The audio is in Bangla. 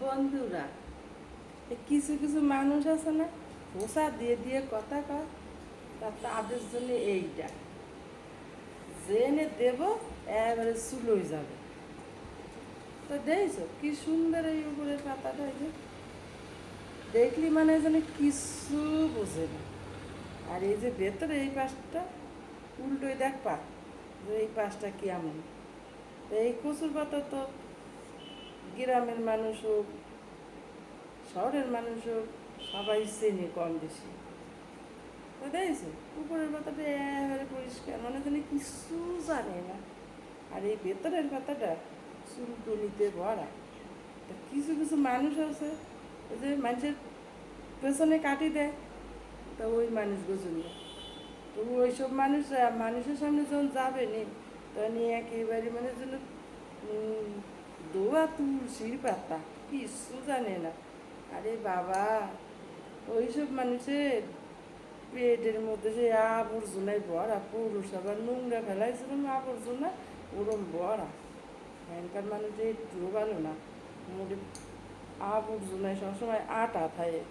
বন্ধুরা, কিছু কিছু মানুষ আছে না, খোসা দিয়ে দিয়ে কথা কয়, তাদের জন্য এইটা জেনে দেব এবারে চুলোই যাবে। তো দেখছো কি সুন্দর এই উপরের পাতাটা, এই যে দেখলি মানে যেন কিছু বোঝে না। আর এই যে ভেতরে এই পাশটা উল্টোই দেখবা যে এই পাশটা কেমন। তো এই কচুর পাতা তো গ্রামের মানুষ হোক শহরের মানুষ হোক সবাই চেনে কম বেশি। তো দেখছো উপরের পাতাটা একেবারে পরিষ্কার, মানে তুমি কিছু জানে না। আর এই ভেতরের পাতাটা চুলকুনিতে ভরা। তা কিছু কিছু মানুষ আছে ওই যে মানুষের পেছনে কাটি দেয়, তা ওই মানুষগুলো জন্য তো ওইসব মানুষরা মানুষের সামনে যখন যাবে নি তখন একেবারে মানে যেন দোয়া তুলসীর পাতা কিছু জানে না। আরে বাবা, ওইসব মানুষের পেটের মধ্যে সে আবর্জনায় ভরা, পুরুষ আবার নোংরা ফেলাইছিলাম আবর্জনা ওরম ভরা। এখানকার মানুষ একটুও ভালো না, মোটে আবর্জনায় সবসময় আটা থাকে।